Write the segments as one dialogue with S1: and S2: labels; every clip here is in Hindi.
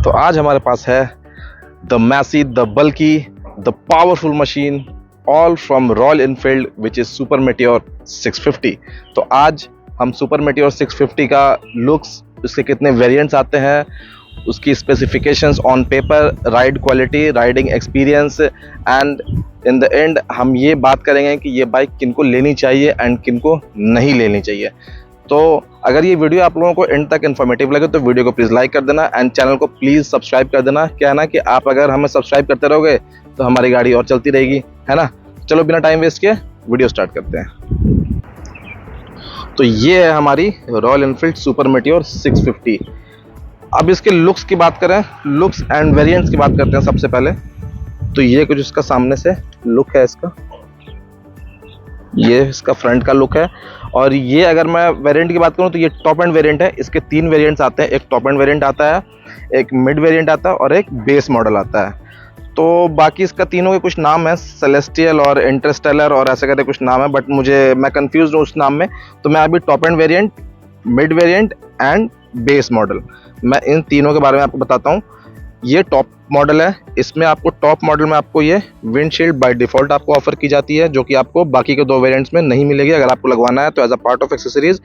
S1: तो आज हमारे पास है the messy, the bulky, the powerful machine, all from Royal Enfield which is Super Meteor 650। तो आज हम सुपर मेटियोर 650 का लुक्स, उसके कितने वेरिएंट्स आते हैं, उसकी specifications on paper, ride quality, riding experience and in the end हम ये बात करेंगे कि ये बाइक किनको लेनी चाहिए एंड किनको नहीं लेनी चाहिए। तो अगर ये वीडियो आप लोगों को एंड तक इन्फॉर्मेटिव लगे तो वीडियो को प्लीज़ लाइक कर देना एंड चैनल को प्लीज़ सब्सक्राइब कर देना। क्या है ना कि आप अगर हमें सब्सक्राइब करते रहोगे तो हमारी गाड़ी और चलती रहेगी, है ना। चलो बिना टाइम वेस्ट किए वीडियो स्टार्ट करते हैं। तो ये है हमारी रॉयल एनफील्ड सुपर मेटियोर 650। अब इसके लुक्स की बात करें, लुक्स एंड वेरिएंट्स की बात करते हैं सबसे पहले। तो ये कुछ इसका सामने से लुक है इसका, ये इसका फ्रंट का लुक है। और ये अगर मैं वेरिएंट की बात करूं तो ये टॉप एंड वेरिएंट है। इसके 3 वेरिएंट्स आते हैं, एक टॉप एंड वेरिएंट आता है, एक मिड वेरिएंट आता है और एक बेस मॉडल आता है। तो बाकी इसका तीनों के कुछ नाम है, सेलेस्टियल और इंटरस्टेलर और ऐसे करके कुछ नाम है, बट मैं कंफ्यूज हूँ उस नाम में। तो मैं अभी top end variant, mid variant and base model, मैं इन तीनों के बारे में आपको बताता हूँ। ये टॉप मॉडल है। इसमें आपको टॉप मॉडल में आपको ये विंडशील्ड बाय डिफॉल्ट आपको ऑफर की जाती है, जो कि आपको बाकी के 2 वेरिएंट्स में नहीं मिलेगी। अगर आपको लगवाना है तो as a part of accessories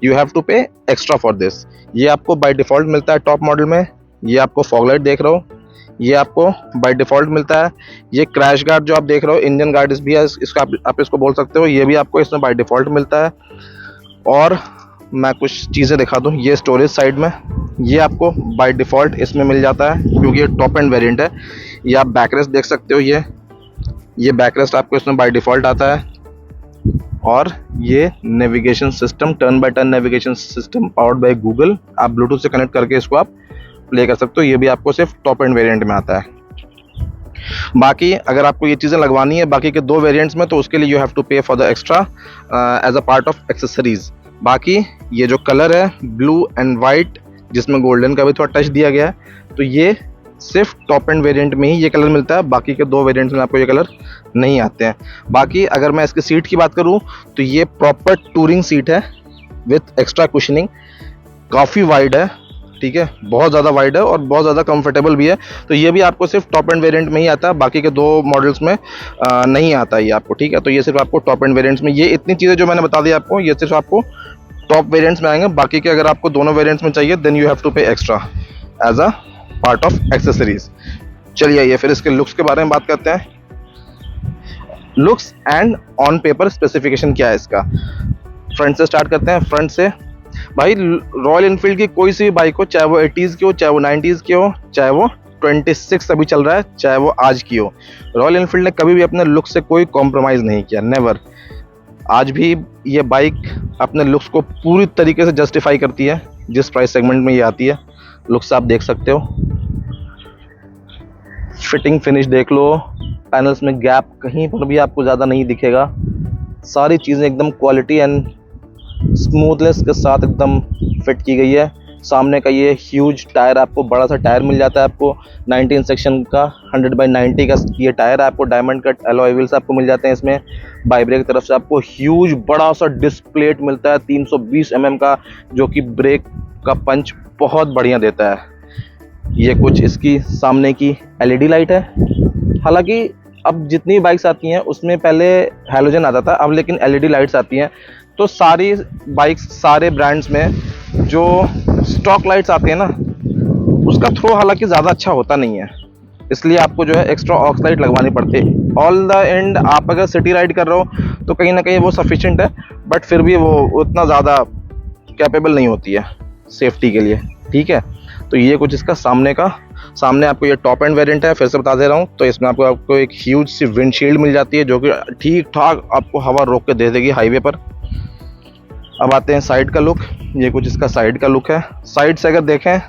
S1: you have to pay extra for this. ये आपको बाय डिफॉल्ट मिलता है टॉप मॉडल में। ये आपको फॉग लाइट देख रहे हो, ये आपको बाय डिफॉल्ट मिलता है। ये क्रैश गार्ड जो आप देख रहे हो, इंजन गार्ड भी है, इसका आप इसको बोल सकते हो, ये भी आपको इसमें बाय डिफॉल्ट मिलता है। और मैं कुछ चीज़ें दिखा दूँ, ये स्टोरेज साइड में ये आपको बाय डिफ़ॉल्ट इसमें मिल जाता है क्योंकि ये टॉप एंड वेरिएंट है। ये आप बैकरेस्ट देख सकते हो, ये बैकरेस्ट आपको इसमें बाय डिफ़ॉल्ट आता है। और ये navigation system, turn by turn navigation system powered by Google, आप ब्लूटूथ से कनेक्ट करके इसको आप प्ले कर सकते हो। ये भी आपको सिर्फ टॉप एंड वेरिएंट में आता है। बाकी अगर आपको ये चीज़ें लगवानी है बाकी के 2 वेरिएंट्स में तो उसके लिए you have to pay for the extra as a part of accessories. बाकी ये जो कलर है ब्लू एंड वाइट, जिसमें गोल्डन का भी थोड़ा टच दिया गया है, तो ये सिर्फ टॉप एंड वेरिएंट में ही ये कलर मिलता है, बाकी के 2 वेरिएंट्स में आपको ये कलर नहीं आते हैं। बाकी अगर मैं इसकी सीट की बात करूं तो ये प्रॉपर टूरिंग सीट है विथ एक्स्ट्रा कुशनिंग, काफ़ी वाइड है, ठीक है, बहुत ज़्यादा वाइड है और बहुत ज़्यादा कंफर्टेबल भी है। तो ये भी आपको सिर्फ टॉप एंड वेरिएंट में ही आता है, बाकी के 2 मॉडल्स में नहीं आता ये आपको, ठीक है। तो ये सिर्फ आपको टॉप एंड वेरिएंट्स में, ये इतनी चीज़ें जो मैंने बता दी आपको, ये सिर्फ आपको टॉप वेरिएंट्स में आएंगे। बाकी के अगर आपको दोनों वेरिएंट्स में चाहिए then you have to pay extra as a part of accessories. चलिए आइए फिर इसके लुक्स के बारे में बात करते हैं। Looks and on paper specification क्या है इसका। फ्रंट से स्टार्ट करते हैं। फ्रंट से भाई रॉयल इनफील्ड की कोई सी भी बाइक हो, चाहे वो 80s की हो, चाहे वो 90s की हो, चाहे वो 26 अभी चल रहा है, चाहे वो आज की हो, रॉयल इनफील्ड ने कभी भी अपने लुक से कोई कॉम्प्रोमाइज़ नहीं किया, नेवर। आज भी ये बाइक अपने लुक्स को पूरी तरीके से जस्टिफाई करती है जिस प्राइस सेगमेंट में ये आती है। लुक्स आप देख सकते हो, फिटिंग फिनिश देख लो, पैनल्स में गैप कहीं पर भी आपको ज़्यादा नहीं दिखेगा, सारी चीज़ें एकदम क्वालिटी एंड स्मूथनेस के साथ एकदम फिट की गई है। सामने का ये ह्यूज टायर, आपको बड़ा सा टायर मिल जाता है, आपको 19 सेक्शन का 100/90 का ये टायर है, आपको डायमंड कट एलॉय व्हील्स आपको मिल जाते हैं इसमें। बाई ब्रेक की तरफ से आपको ह्यूज बड़ा सा डिस्क प्लेट मिलता है 320 mm का, जो कि ब्रेक का पंच बहुत बढ़िया देता है। ये कुछ इसकी सामने की LED लाइट है। हालांकि अब जितनी बाइक्स आती हैं उसमें पहले हैलोजन आता था, अब लेकिन LED लाइट्स आती हैं। तो सारी बाइक्स, सारे ब्रांड्स में जो स्टॉक लाइट्स आती हैं ना, उसका थ्रो हालांकि ज़्यादा अच्छा होता नहीं है, इसलिए आपको जो है एक्स्ट्रा ऑक्स लाइट लगवानी पड़ती है। ऑल द एंड आप अगर सिटी राइड कर रहे हो तो कहीं ना कहीं वो सफिशिएंट है, बट फिर भी वो उतना ज़्यादा कैपेबल नहीं होती है सेफ्टी के लिए, ठीक है। तो ये कुछ इसका सामने आपको ये टॉप एंड वेरिएंट है, फिर से बता दे रहा हूँ। तो इसमें आपको एक ह्यूज सी विंडशील्ड मिल जाती है जो कि ठीक ठाक आपको हवा रोक के दे देगी हाईवे पर। अब आते हैं साइड का लुक। ये कुछ इसका साइड का लुक है। साइड से अगर देखें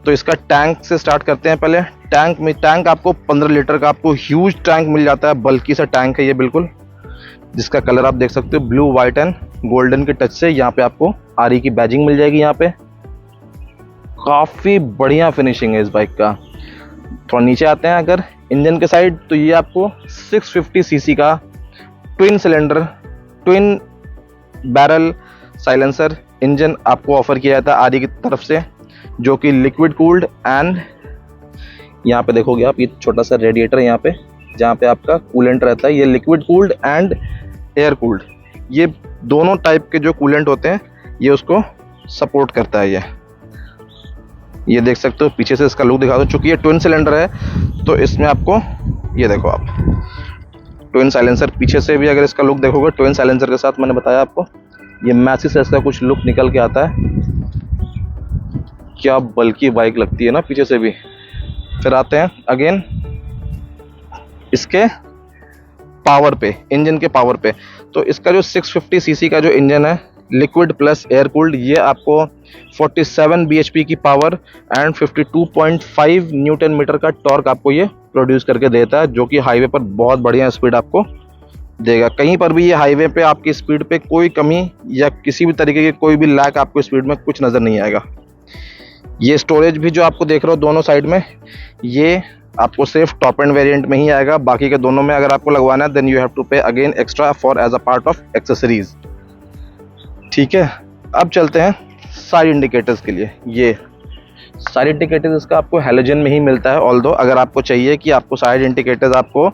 S1: तो इसका टैंक से स्टार्ट करते हैं पहले। टैंक आपको 15 लीटर का आपको ह्यूज टैंक मिल जाता है, बल्कि सा टैंक है ये बिल्कुल, जिसका कलर आप देख सकते हो ब्लू, वाइट एंड गोल्डन के टच से। यहाँ पे आपको RE की बैजिंग मिल जाएगी। यहाँ पे काफ़ी बढ़िया फिनिशिंग है इस बाइक का। थोड़ा नीचे आते हैं अगर इंजन के साइड, तो ये आपको 650 cc का twin cylinder, twin barrel silencer engine आपको ऑफर किया जाता है RE की तरफ से, जो कि लिक्विड कूल्ड एंड यहाँ पे देखोगे आप, ये छोटा सा रेडिएटर है यहाँ पे, जहाँ पे आपका कूलेंट रहता है। ये liquid cooled and air cooled, ये दोनों टाइप के जो कूलेंट होते हैं ये उसको सपोर्ट करता है। ये देख सकते हो, पीछे से इसका लुक दिखा दो। चूंकि ये ट्विन सिलेंडर है तो इसमें आपको ये देखो आप ट्विन साइलेंसर, पीछे से भी अगर इसका लुक देखोगे ट्विन साइलेंसर के साथ, मैंने बताया आपको ये मैसी से इसका कुछ लुक निकल के आता है। क्या बल्कि बाइक लगती है ना पीछे से भी। फिर आते हैं अगेन इसके पावर पे, इंजन के पावर पे। तो इसका जो 650 सीसी का जो इंजन है लिक्विड प्लस एयर कूल्ड, ये आपको 47 bhp की पावर एंड 52.5 न्यूटन मीटर का टॉर्क आपको ये प्रोड्यूस करके देता है, जो कि हाईवे पर बहुत बढ़िया स्पीड आपको देगा। कहीं पर भी ये हाईवे पे आपकी स्पीड पे कोई कमी या किसी भी तरीके की कोई भी लैग आपको स्पीड में कुछ नज़र नहीं आएगा। ये स्टोरेज भी जो आपको देख रहे हो दोनों साइड में, ये आपको सिर्फ टॉप एंड वेरिएंट में ही आएगा। बाकी के दोनों में अगर आपको लगवाना है then you have to pay again extra for as a part of accessories. ठीक है, अब चलते हैं साइड इंडिकेटर्स के लिए। ये साइड इंडिकेटर्स इसका आपको हैलोजन में ही मिलता है। ऑल्दो अगर आपको चाहिए कि आपको साइड इंडिकेटर्स आपको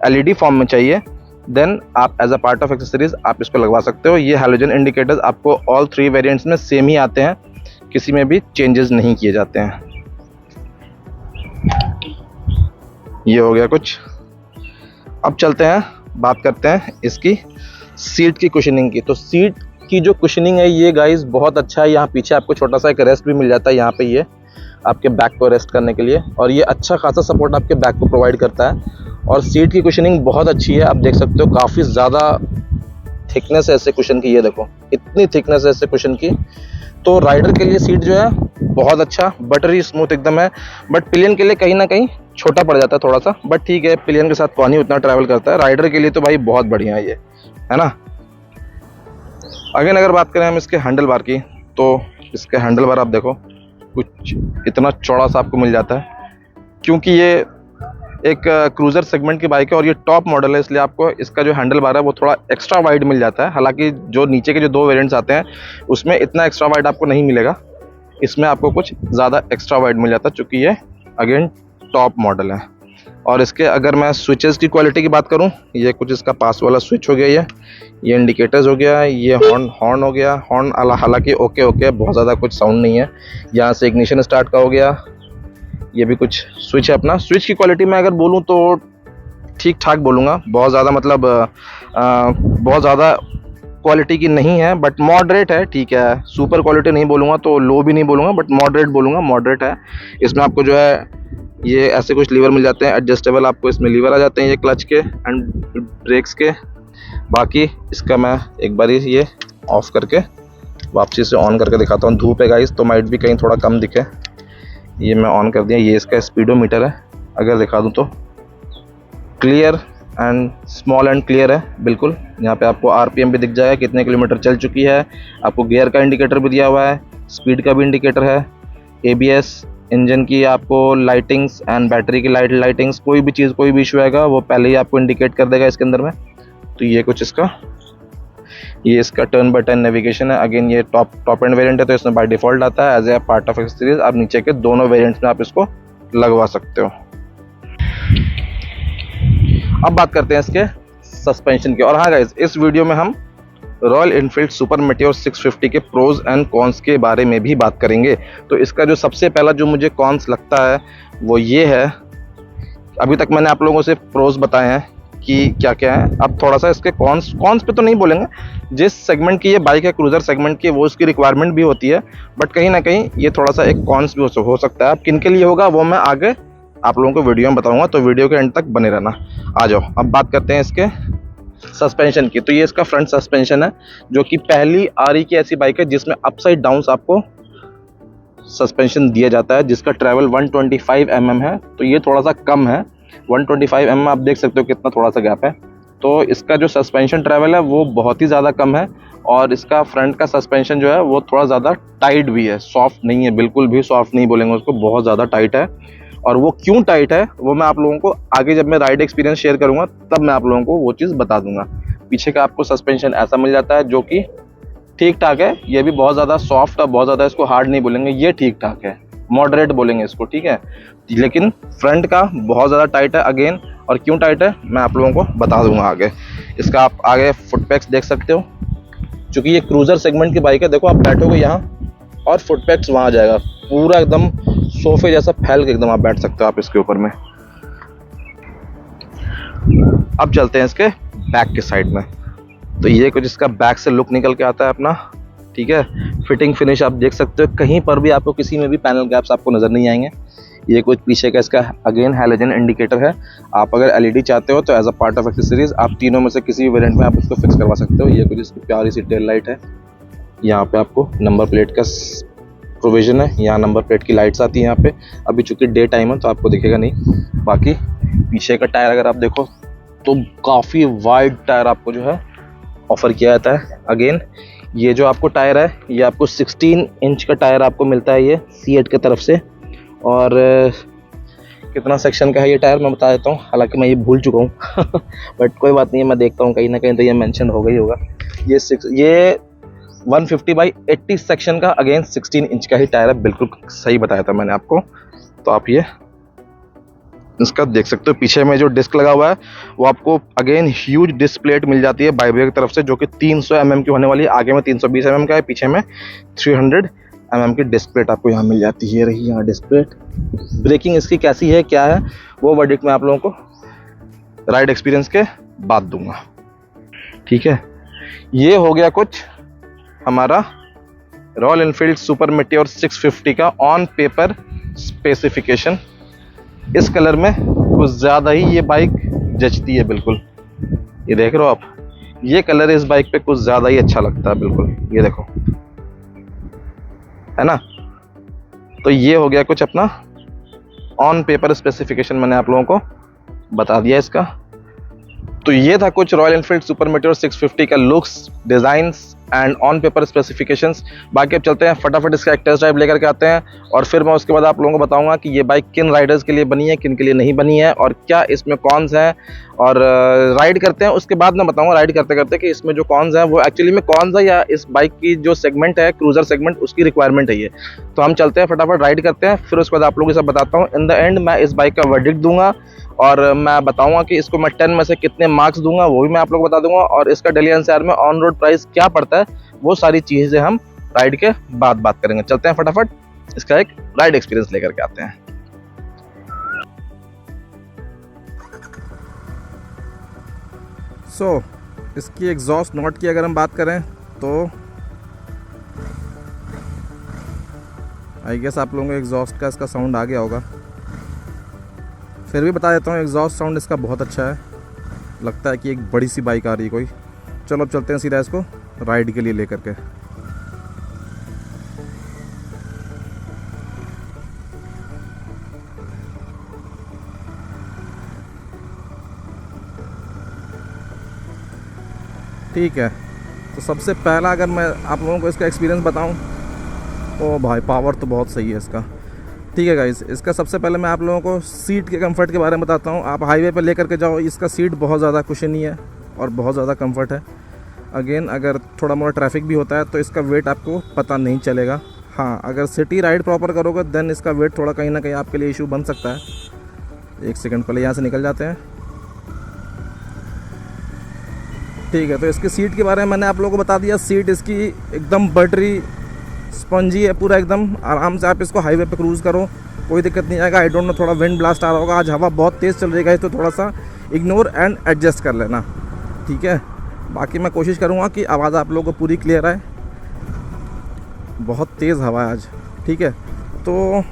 S1: एलईडी फॉर्म में चाहिए देन आप as a part of accessories आप इसको लगवा सकते हो। ये हैलोजन इंडिकेटर्स आपको ऑल 3 वेरिएंट्स में सेम ही आते हैं, किसी में भी चेंजेस नहीं किए जाते हैं। ये हो गया कुछ। अब चलते हैं, बात करते हैं इसकी सीट की कुशनिंग की। तो सीट की जो कुशनिंग है ये गाइस बहुत अच्छा है। यहाँ पीछे आपको छोटा सा एक रेस्ट भी मिल जाता है, यहाँ पे ये आपके बैक को रेस्ट करने के लिए, और ये अच्छा खासा सपोर्ट आपके बैक को प्रोवाइड करता है। और सीट की कुशनिंग बहुत अच्छी है, आप देख सकते हो काफ़ी ज़्यादा थिकनेस है ऐसे कुशन की। ये देखो इतनी थिकनेस है ऐसे कुशन की। तो राइडर के लिए सीट जो है बहुत अच्छा, बटरी स्मूथ एकदम है। बट पिलियन के लिए कहीं ना कहीं छोटा पड़ जाता है थोड़ा सा, बट ठीक है, पिलियन के साथ कौन ही उतना ट्रैवल करता है। राइडर के लिए तो भाई बहुत बढ़िया है ये, है ना। अगेन अगर बात करें हम इसके हैंडल बार की, तो इसके हैंडल बार आप देखो कुछ इतना चौड़ा सा आपको मिल जाता है। क्योंकि ये एक क्रूज़र सेगमेंट की बाइक है और ये टॉप मॉडल है, इसलिए आपको इसका जो हैंडल बार है वो थोड़ा एक्स्ट्रा वाइड मिल जाता है। हालांकि जो नीचे के जो 2 वेरिएंट्स आते हैं उसमें इतना एक्स्ट्रा वाइड आपको नहीं मिलेगा, इसमें आपको कुछ ज़्यादा एक्स्ट्रा वाइड मिल जाता है, चूँकि ये अगेन टॉप मॉडल है। और इसके अगर मैं स्विचेस की क्वालिटी की बात करूं, ये कुछ इसका पास वाला स्विच हो गया, ये इंडिकेटर्स हो गया, ये हॉर्न हो गया। हॉर्न हालांकि ओके बहुत ज़्यादा कुछ साउंड नहीं है। यहाँ से इग्निशन स्टार्ट का हो गया, ये भी कुछ स्विच है अपना। स्विच की क्वालिटी में अगर बोलूँ तो ठीक ठाक बोलूँगा, बहुत ज़्यादा मतलब बहुत ज़्यादा क्वालिटी की नहीं है, बट मॉडरेट है, ठीक है। सुपर क्वालिटी नहीं बोलूँगा तो लो भी नहीं बोलूँगा, बट मॉडरेट बोलूँगा, मॉडरेट है। इसमें आपको जो है ये ऐसे कुछ लीवर मिल जाते हैं एडजस्टेबल, आपको इसमें लीवर आ जाते हैं ये क्लच के एंड ब्रेक्स के। बाकी इसका मैं एक बार ये ऑफ करके वापसी से ऑन करके दिखाता हूँ। धूप है गाइस तो माइट भी कहीं थोड़ा कम दिखे। ये मैं ऑन कर दिया। ये इसका स्पीडोमीटर है, अगर दिखा दूँ तो clear and small and clear है बिल्कुल। यहाँ पे आपको आरपीएम भी दिख जाएगा, कितने किलोमीटर चल चुकी है। आपको गियर का इंडिकेटर भी दिया हुआ है, स्पीड का भी इंडिकेटर है, एबीएस, इंजन की आपको लाइटिंग्स एंड बैटरी की लाइटिंग्स, कोई भी चीज़ कोई भी इशू आएगा वो पहले ही आपको इंडिकेट कर देगा इसके अंदर में। तो ये कुछ ये इसका टर्न बाय टर्न नेविगेशन है। अगेन ये टॉप एंड वेरिएंट है तो इसमें बाय डिफॉल्ट आता है as a part of accessories. आप नीचे के दोनों वेरिएंट्स में आप इसको लगवा सकते हो। अब बात करते हैं इसके सस्पेंशन की। और हाँ गाइज, इस वीडियो में हम रॉयल एनफील्ड सुपर मेटियोर 650 के प्रोज एंड कॉन्स के बारे में भी बात करेंगे। तो इसका जो सबसे पहला जो मुझे कॉन्स लगता है वो ये है, अभी तक मैंने आप लोगों से प्रोज बताए हैं कि क्या क्या है। अब थोड़ा सा इसके कॉन्स पे तो नहीं बोलेंगे, जिस सेगमेंट की ये बाइक है क्रूजर सेगमेंट की, वो उसकी रिक्वायरमेंट भी होती है, बट कहीं ना कहीं ये थोड़ा सा एक कॉन्स भी हो सकता है। अब किन के लिए होगा वो मैं आगे आप लोगों को वीडियो में बताऊंगा, तो वीडियो के एंड तक बने रहना। आ जाओ अब बात करते हैं इसके सस्पेंशन की। तो ये इसका फ्रंट सस्पेंशन है, जो कि पहली आरी की ऐसी बाइक है जिसमें अपसाइड डाउन आपको सस्पेंशन दिया जाता है, जिसका ट्रैवल 125 mm है। तो ये थोड़ा सा कम है, 125 mm आप देख सकते हो कितना थोड़ा सा गैप है। तो इसका जो सस्पेंशन ट्रैवल है वो बहुत ही ज़्यादा कम है। और इसका फ्रंट का सस्पेंशन जो है वो थोड़ा ज़्यादा टाइट भी है, सॉफ्ट नहीं है, बिल्कुल भी सॉफ्ट नहीं बोलेंगे उसको, बहुत ज़्यादा टाइट है। और वो क्यों टाइट है वो मैं आप लोगों को आगे जब मैं राइड एक्सपीरियंस शेयर करूंगा तब मैं आप लोगों को वो चीज़ बता दूंगा। पीछे का आपको सस्पेंशन ऐसा मिल जाता है जो कि ठीक ठाक है, ये भी बहुत ज़्यादा सॉफ्ट और बहुत ज़्यादा इसको हार्ड नहीं बोलेंगे, ये ठीक ठाक है। मॉडरेट बोलेंगे इसको, ठीक है। लेकिन फ्रंट का बहुत ज़्यादा टाइट है अगेन, और क्यों टाइट है मैं आप लोगों को बता दूंगा आगे। इसका आप आगे फुटपैक्स देख सकते हो, क्योंकि ये क्रूज़र सेगमेंट की बाइक है। देखो आप बैठोगे यहाँ और फुटपैक्स वहाँ जाएगा, पूरा एकदम सोफे जैसा फैल के एकदम आप बैठ सकते हो आप इसके ऊपर में। अब चलते हैं इसके बैक के साइड में। तो ये कुछ इसका बैक से लुक निकल के आता है अपना, ठीक है। फिटिंग फिनिश आप देख सकते हो, कहीं पर भी आपको किसी में भी पैनल गैप्स आपको नज़र नहीं आएंगे। ये कुछ पीछे का इसका अगेन हैलोजन इंडिकेटर है। आप अगर एलईडी चाहते हो तो as a part of accessories आप तीनों में से किसी भी वेरिएंट में आप उसको फिक्स करवा सकते हो। ये कुछ इसकी प्यारी सी टेल लाइट है। यहाँ पे आपको नंबर प्लेट का प्रोविजन है, यहाँ नंबर प्लेट की लाइट्स आती है यहाँ पे। अभी चूंकि डे टाइम है तो आपको दिखेगा नहीं। बाकी पीछे का टायर अगर आप देखो तो काफ़ी वाइड टायर आपको जो है ऑफर किया जाता है। अगेन ये जो आपको टायर है ये आपको 16 इंच का टायर आपको मिलता है ये सीएट की तरफ से। और कितना सेक्शन का है ये टायर मैं बता देता हूँ, हालांकि मैं ये भूल चुका हूँ बट कोई बात नहीं है, मैं देखता हूँ कहीं ना कहीं तो ये मेंशन हो गई होगा। ये 150/80 सेक्शन का अगेन 16 इंच का ही टायर है, बिल्कुल सही बताया था मैंने आपको। तो आप ये इसका देख सकते हो, पीछे में जो डिस्क लगा हुआ है वो आपको अगेन ह्यूज डिस्क प्लेट मिल जाती है बाइब्रेक की तरफ से, जो कि 300 mm की होने वाली है। आगे में 320 mm का है, पीछे में 300 mm की डिस्क प्लेट आपको यहाँ मिल जाती है। रही यहाँ डिस्क प्लेट। ब्रेकिंग इसकी कैसी है क्या है वो वर्डिक्ट मैं आप लोगों को राइड एक्सपीरियंस के बाद दूंगा, ठीक है। ये हो गया कुछ हमारा रॉयल एनफील्ड सुपर मेटियोर 650 का ऑन पेपर स्पेसिफिकेशन। इस कलर में कुछ ज़्यादा ही ये बाइक जचती है, बिल्कुल ये देख रहे हो आप, ये कलर इस बाइक पे कुछ ज़्यादा ही अच्छा लगता है, बिल्कुल ये देखो, है ना। तो ये हो गया कुछ अपना ऑन पेपर स्पेसिफिकेशन, मैंने आप लोगों को बता दिया इसका। तो ये था कुछ रॉयल एनफील्ड सुपर मेटियोर 650 का looks, designs and on paper specifications. बाकी अब चलते हैं फटाफट इसका एक टेस्ट ड्राइव लेकर के आते हैं, और फिर मैं उसके बाद आप लोगों को बताऊंगा कि ये बाइक किन राइडर्स के लिए बनी है, किन के लिए नहीं बनी है, और क्या इसमें कॉन्स हैं। और राइड करते हैं उसके बाद मैं बताऊंगा राइड करते करते कि इसमें जो कॉन्स हैं वो एक्चुअली में कॉन्स है या इस बाइक की जो सेगमेंट है क्रूजर सेगमेंट उसकी रिक्वायरमेंट है ये। तो हम चलते हैं फटाफट राइड करते हैं, फिर उसके बाद आप लोगों को सब बताता हूँ। इन द एंड मैं इस बाइक का वर्डिक्ट दूंगा और मैं बताऊंगा कि इसको मैं 10 में से कितने मार्क्स दूंगा वो भी मैं आप लोग को बता दूंगा, और इसका दिल्ली एनसीआर में ऑन रोड प्राइस क्या पड़ता है वो सारी चीज़ें हम राइड के बाद बात करेंगे। चलते हैं फटाफट इसका एक राइड एक्सपीरियंस लेकर के आते हैं। सो इसकी एग्जॉस्ट नॉट की अगर हम बात करें तो आई गेस आप लोगों को एग्जॉस्ट का इसका साउंड आ गया होगा, फिर भी बता देता हूँ एग्जॉस्ट साउंड इसका बहुत अच्छा है। लगता है कि एक बड़ी सी बाइक आ रही है कोई। चलो अब चलते हैं सीधा इसको राइड के लिए लेकर के। ठीक है, तो सबसे पहला अगर मैं आप लोगों को इसका एक्सपीरियंस बताऊं, ओ भाई पावर तो बहुत सही है इसका। ठीक है गाइस, इसका सबसे पहले मैं आप लोगों को सीट के कंफर्ट के बारे में बताता हूँ। आप हाईवे पर लेकर के जाओ, इसका सीट बहुत ज़्यादा कुशनी है और बहुत ज़्यादा कंफर्ट है। अगेन अगर थोड़ा मोड़ा ट्रैफिक भी होता है तो इसका वेट आपको पता नहीं चलेगा। हाँ, अगर सिटी राइड प्रॉपर करोगे देन इसका वेट थोड़ा कहीं ना कहीं आपके लिए इशू बन सकता है। एक सेकंड पहले यहाँ से निकल जाते हैं। ठीक है, तो इसकी सीट के बारे में मैंने आप लोगों को बता दिया। सीट इसकी एकदम बटरी स्पंजी है, पूरा एकदम आराम से आप इसको हाईवे पे क्रूज़ करो, कोई दिक्कत नहीं आएगा। आई डोंट नो थोड़ा विंड ब्लास्ट आ रहा होगा, आज हवा बहुत तेज़ चल रही है तो थोड़ा सा इग्नोर एंड एडजस्ट कर लेना, ठीक है। बाकी मैं कोशिश करूँगा कि आवाज़ आप लोगों को पूरी क्लियर आए। बहुत तेज़ हवा है आज, ठीक है। तो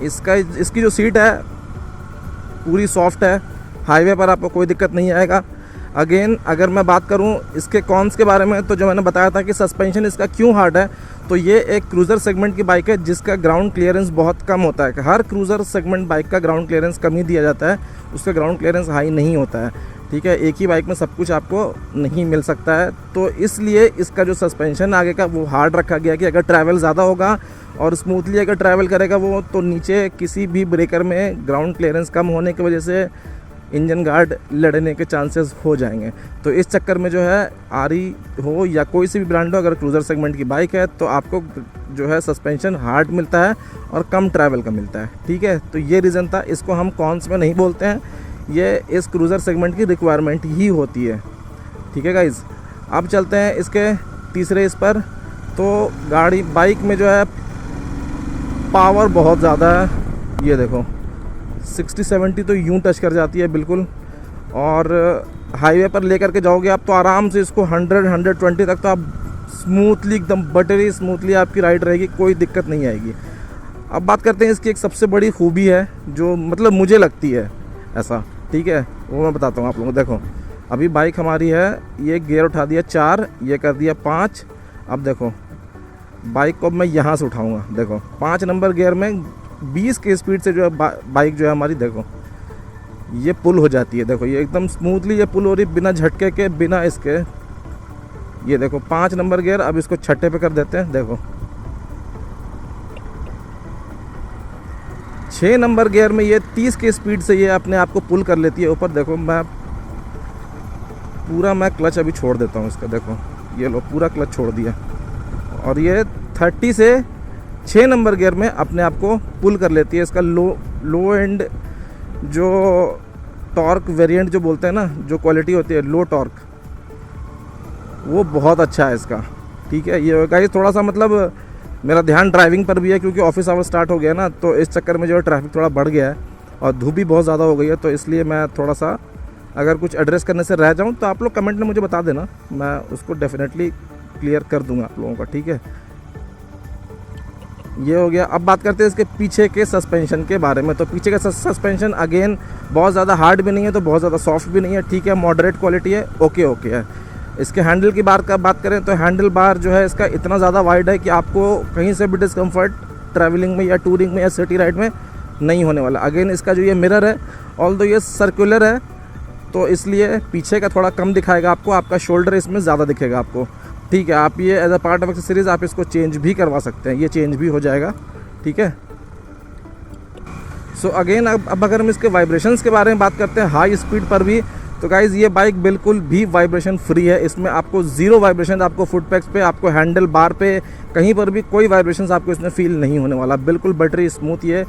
S1: इसकी जो सीट है पूरी सॉफ्ट है, हाईवे पर आपको कोई दिक्कत नहीं आएगा। अगेन अगर मैं बात करूं इसके कॉन्स के बारे में, तो जो मैंने बताया था कि सस्पेंशन इसका क्यों हार्ड है, तो ये एक क्रूज़र सेगमेंट की बाइक है जिसका ग्राउंड क्लियरेंस बहुत कम होता है। हर क्रूज़र सेगमेंट बाइक का ग्राउंड क्लियरेंस कम ही दिया जाता है, उसका ग्राउंड क्लियरेंस हाई नहीं होता है, ठीक है। एक ही बाइक में सब कुछ आपको नहीं मिल सकता है, तो इसलिए इसका जो सस्पेंशन आगे का वो हार्ड रखा गया कि अगर ट्रैवल ज़्यादा होगा और स्मूथली अगर ट्रैवल करेगा वो, तो नीचे किसी भी ब्रेकर में ग्राउंड क्लियरेंस कम होने की वजह से
S2: इंजन गार्ड लड़ने के चांसेस हो जाएंगे। तो इस चक्कर में जो है आरी हो या कोई सी भी ब्रांड हो, अगर क्रूज़र सेगमेंट की बाइक है तो आपको जो है सस्पेंशन हार्ड मिलता है और कम ट्रैवल का मिलता है, ठीक है। तो ये रीज़न था, इसको हम कॉन्स में नहीं बोलते हैं, ये इस क्रूज़र सेगमेंट की रिक्वायरमेंट ही होती है, ठीक है गाइज़। अब चलते हैं इसके तीसरे इस पर। तो गाड़ी बाइक में जो है पावर बहुत ज़्यादा है, ये देखो 60-70 तो यूं टच कर जाती है बिल्कुल। और हाईवे पर लेकर के जाओगे आप तो आराम से इसको 100-120 तक तो आप स्मूथली, एकदम बटरी स्मूथली आपकी राइड रहेगी, कोई दिक्कत नहीं आएगी। अब बात करते हैं इसकी एक सबसे बड़ी खूबी है जो मतलब मुझे लगती है ऐसा, ठीक है, वो मैं बताता हूँ आप लोगों को। देखो अभी बाइक हमारी है, ये गियर उठा दिया 4, ये कर दिया 5। अब देखो बाइक को मैं यहाँ से उठाऊँगा, देखो 5 नंबर गियर में 20 की स्पीड से जो है बाइक जो है हमारी, देखो ये पुल हो जाती है। देखो ये एकदम स्मूथली ये पुल हो रही, बिना झटके के, बिना इसके। ये देखो 5 नंबर गियर, अब इसको छठे पे कर देते हैं। देखो 6 नंबर गियर में ये 30 की स्पीड से ये अपने आप को पुल कर लेती है ऊपर। देखो मैं क्लच अभी छोड़ देता हूँ इसका, देखो ये लो पूरा क्लच छोड़ दिया, और ये 30 से 6 नंबर गियर में अपने आप को पुल कर लेती है। इसका लो एंड जो टॉर्क वेरिएंट जो बोलते हैं ना, जो क्वालिटी होती है लो टॉर्क, वो बहुत अच्छा है इसका, ठीक है। ये गाइस थोड़ा सा मतलब मेरा ध्यान ड्राइविंग पर भी है, क्योंकि ऑफिस आवर स्टार्ट हो गया ना, तो इस चक्कर में जो है ट्रैफिक थोड़ा बढ़ गया है और धूप भी बहुत ज़्यादा हो गई है। तो इसलिए मैं थोड़ा सा अगर कुछ एड्रेस करने से रह जाऊँ तो आप लोग कमेंट में मुझे बता देना, मैं उसको डेफिनेटली क्लियर कर दूंगा आप लोगों का, ठीक है। ये हो गया। अब बात करते हैं इसके पीछे के सस्पेंशन के बारे में। तो पीछे का सस्पेंशन अगेन बहुत ज़्यादा हार्ड भी नहीं है, तो बहुत ज़्यादा सॉफ्ट भी नहीं है, ठीक है, मॉडरेट क्वालिटी है, ओके है। इसके हैंडल की बात करें तो हैंडल बार जो है इसका इतना ज़्यादा वाइड है कि आपको कहीं से भी डिस्कम्फर्ट ट्रैवलिंग में या टूरिंग में या सिटी राइड में नहीं होने वाला। अगेन इसका जो ये मिरर है, ऑल्दो ये सर्कुलर है, तो इसलिए पीछे का थोड़ा कम दिखाएगा आपको, आपका शोल्डर इसमें ज़्यादा दिखेगा आपको, ठीक है। आप ये as a part of accessories आप इसको चेंज भी करवा सकते हैं, ये चेंज भी हो जाएगा, ठीक है। सो अगेन अब अगर हम इसके वाइब्रेशंस के बारे में बात करते हैं हाई स्पीड पर भी, तो गाइज़ ये बाइक बिल्कुल भी वाइब्रेशन फ्री है। इसमें आपको ज़ीरो वाइब्रेशन, आपको फुट पैक्स पे, आपको हैंडल बार पे, कहीं पर भी कोई वाइब्रेशंस आपको इसमें फील नहीं होने वाला। बिल्कुल बटरी स्मूथ ये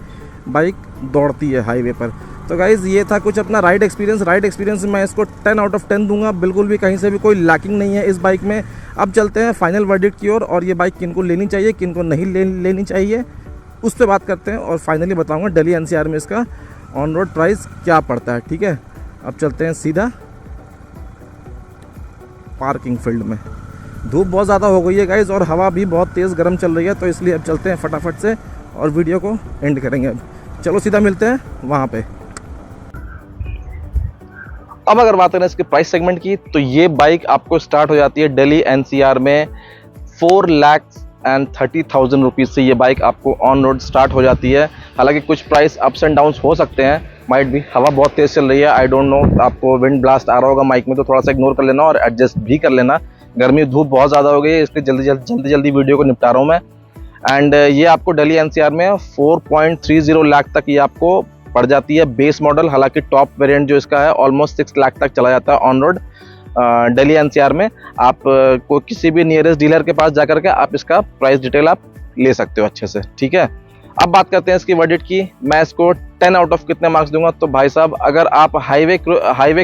S2: बाइक दौड़ती है हाईवे पर। तो गाइज़ ये था कुछ अपना राइड एक्सपीरियंस मैं इसको 10 आउट ऑफ 10 दूंगा, बिल्कुल भी कहीं से भी कोई लैकिंग नहीं है इस बाइक में। अब चलते हैं फाइनल वर्डिक्ट की ओर, और ये बाइक किनको लेनी चाहिए, किनको नहीं लेनी चाहिए, उस पर बात करते हैं, और फाइनली बताऊंगा दिल्ली एनसीआर में इसका ऑन रोड प्राइस क्या पड़ता है, ठीक है। अब चलते हैं सीधा पार्किंग फील्ड में। धूप बहुत ज़्यादा हो गई है गाइज़, और हवा भी बहुत तेज़ गर्म चल रही है, तो इसलिए अब चलते हैं फटाफट से और वीडियो को एंड करेंगे। अब चलो सीधा मिलते हैं वहाँ पे।
S1: अब अगर बात करें इसके प्राइस सेगमेंट की, तो ये बाइक आपको स्टार्ट हो जाती है दिल्ली एनसीआर में 4,30,000 रुपीज़ से ये बाइक आपको ऑन रोड स्टार्ट हो जाती है। हालांकि कुछ प्राइस अप्स एंड डाउन्स हो सकते हैं, माइट भी, हवा बहुत तेज़ चल रही है, आई डोंट नो, आपको विंड ब्लास्ट आ रहा होगा माइक में, तो थोड़ा सा इग्नोर कर लेना और एडजस्ट भी कर लेना। गर्मी धूप बहुत ज़्यादा हो गई है, इसलिए जल्दी वीडियो को निपटा रहा हूँ मैं। एंड ये आपको दिल्ली एनसीआर में 4.30 लाख तक ये आपको पड़ जाती है बेस मॉडल। हालांकि टॉप वेरिएंट जो इसका है ऑलमोस्ट 6 लाख तक चला जाता है ऑन रोड दिल्ली एनसीआर में। आप को किसी भी नियरेस्ट डीलर के पास जाकर के आप इसका प्राइस डिटेल आप ले सकते हो अच्छे से, ठीक है। अब बात करते हैं इसकी वर्डिट की। मैं इसको 10 आउट ऑफ कितने मार्क्स दूंगा, तो भाई साहब अगर आप highway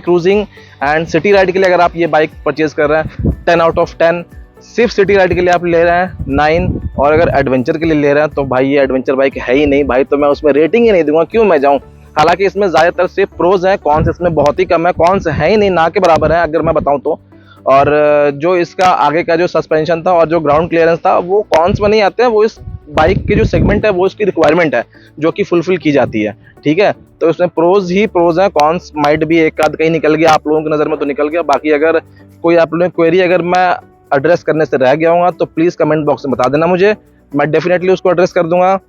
S1: cruising and city ride के लिए अगर आप ये बाइक परचेज कर रहे हैं 10 आउट ऑफ 10। सिर्फ सिटी राइड के लिए आप ले रहे हैं 9, और अगर एडवेंचर के लिए ले रहे हैं तो भाई ये एडवेंचर बाइक है ही नहीं भाई, तो मैं उसमें रेटिंग ही नहीं दूंगा, क्यों मैं जाऊं। हालांकि इसमें ज़्यादातर सिर्फ प्रोज हैं, कॉन्स इसमें बहुत ही कम है, कॉन्स है ही नहीं, ना के बराबर है अगर मैं बताऊं तो। और जो इसका आगे का जो सस्पेंशन था और जो ग्राउंड क्लियरेंस था वो कॉन्स में नहीं आते हैं, वो इस बाइक की जो सेगमेंट है वो इसकी रिक्वायरमेंट है जो कि फुलफिल की जाती है, ठीक है। तो इसमें प्रोज ही प्रोज हैं, कॉन्स माइट भी एक आध कहीं निकल गया, आप लोगों की नज़र में तो निकल गया। बाकी अगर कोई आप लोगों की क्वेरी अगर मैं एड्रेस करने से रह गया हूँ तो प्लीज़ कमेंट बॉक्स में बता देना मुझे, मैं डेफिनेटली उसको एड्रेस कर दूंगा।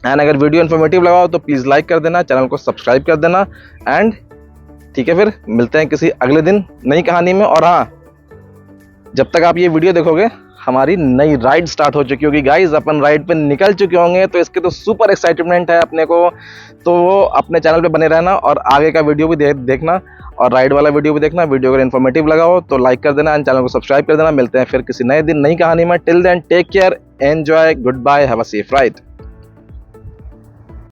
S1: एंड अगर वीडियो इन्फॉर्मेटिव लगा हो तो प्लीज़ लाइक कर देना, चैनल को सब्सक्राइब कर देना। एंड ठीक है, फिर मिलते हैं किसी अगले दिन नई कहानी में। और हाँ, जब तक आप ये वीडियो देखोगे हमारी नई राइड स्टार्ट हो चुकी होगी गाइस, अपन राइड पे निकल चुके होंगे, तो इसके तो सुपर एक्साइटमेंट है अपने को। तो अपने चैनल पे बने रहना और आगे का वीडियो भी देखना, और राइड वाला वीडियो भी देखना। वीडियो अगर इन्फॉर्मेटिव लगा हो तो लाइक कर देना एंड चैनल को सब्सक्राइब कर देना। मिलते हैं फिर किसी नए दिन नई कहानी में। Till then take care, enjoy, goodbye, have a safe ride.